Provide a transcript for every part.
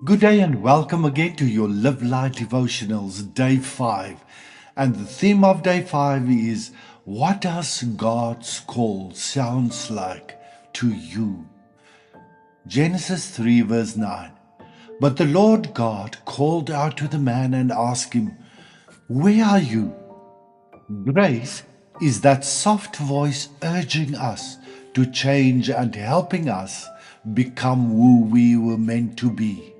Good day and welcome again to your Live Light Devotionals, Day 5. And the theme of Day 5 is, what does God's call sounds like to you? Genesis 3 verse 9. But the Lord God called out to the man and asked him, "Where are you?" Grace is that soft voice urging us to change and helping us become who we were meant to be.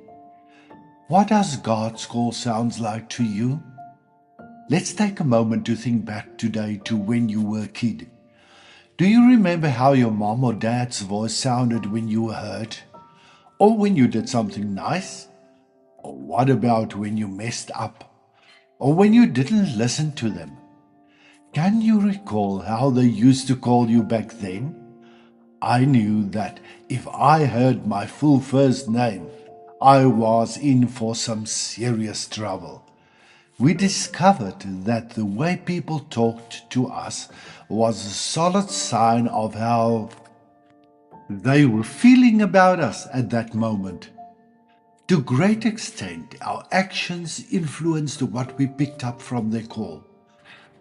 What does God's call sounds like to you? Let's take a moment to think back today to when you were a kid. Do you remember how your mom or dad's voice sounded when you were hurt? Or when you did something nice? Or what about when you messed up? Or when you didn't listen to them? Can you recall how they used to call you back then? I knew that if I heard my full first name, I was in for some serious trouble. We discovered that the way people talked to us was a solid sign of how they were feeling about us at that moment. To a great extent, our actions influenced what we picked up from their call.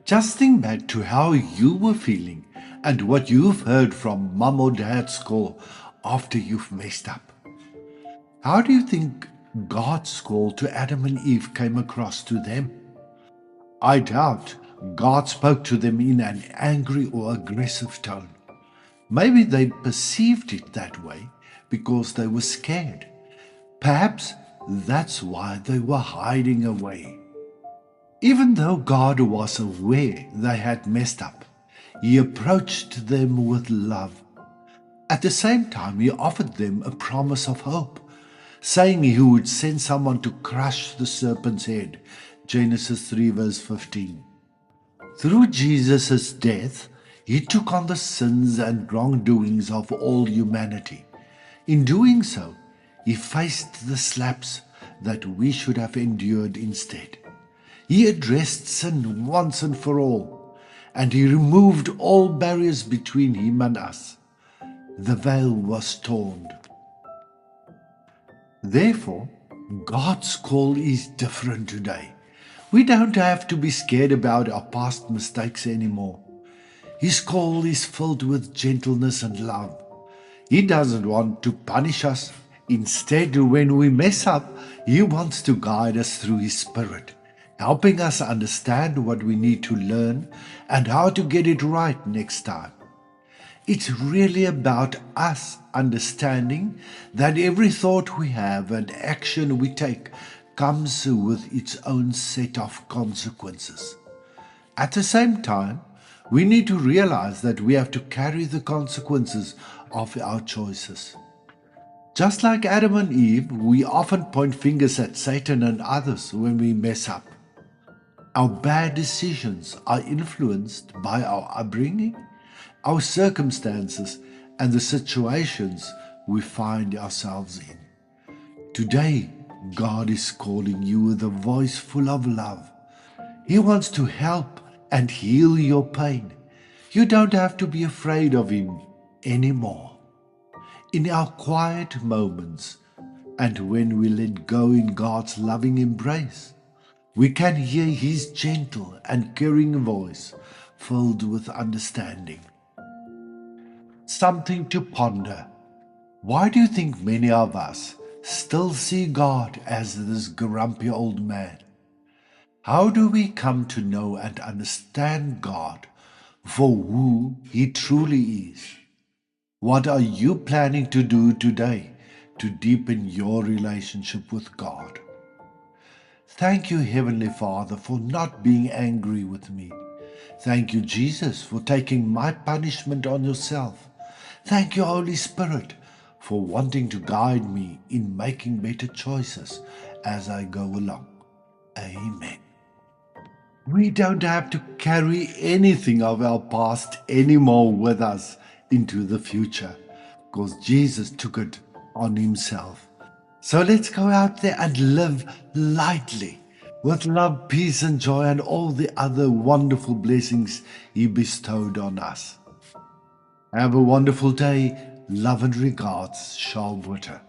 Just think back to how you were feeling and what you've heard from mum or dad's call after you've messed up. How do you think God's call to Adam and Eve came across to them? I doubt God spoke to them in an angry or aggressive tone. Maybe they perceived it that way because they were scared. Perhaps that's why they were hiding away. Even though God was aware they had messed up, He approached them with love. At the same time, He offered them a promise of hope, saying He would send someone to crush the serpent's head. Genesis 3 verse 15. Through Jesus' death, He took on the sins and wrongdoings of all humanity. In doing so, He faced the slaps that we should have endured instead. He addressed sin once and for all, and He removed all barriers between Him and us. The veil was torn. Therefore, God's call is different today. We don't have to be scared about our past mistakes anymore. His call is filled with gentleness and love. He doesn't want to punish us. Instead, when we mess up, He wants to guide us through His Spirit, helping us understand what we need to learn and how to get it right next time. It's really about us understanding that every thought we have and action we take comes with its own set of consequences. At the same time, we need to realize that we have to carry the consequences of our choices. Just like Adam and Eve, we often point fingers at Satan and others when we mess up. Our bad decisions are influenced by our upbringing, our circumstances, and the situations we find ourselves in. Today, God is calling you with a voice full of love. He wants to help and heal your pain. You don't have to be afraid of Him anymore. In our quiet moments and when we let go in God's loving embrace, we can hear His gentle and caring voice filled with understanding. Something to ponder. Why do you think many of us still see God as this grumpy old man? How do we come to know and understand God for who He truly is? What are you planning to do today to deepen your relationship with God? Thank you, Heavenly Father, for not being angry with me. Thank you, Jesus, for taking my punishment on yourself. Thank you, Holy Spirit, for wanting to guide me in making better choices as I go along. Amen. We don't have to carry anything of our past anymore with us into the future because Jesus took it on Himself. So let's go out there and live lightly with love, peace, and joy, and all the other wonderful blessings He bestowed on us. Have a wonderful day. Love and regards, Shalom Shalom.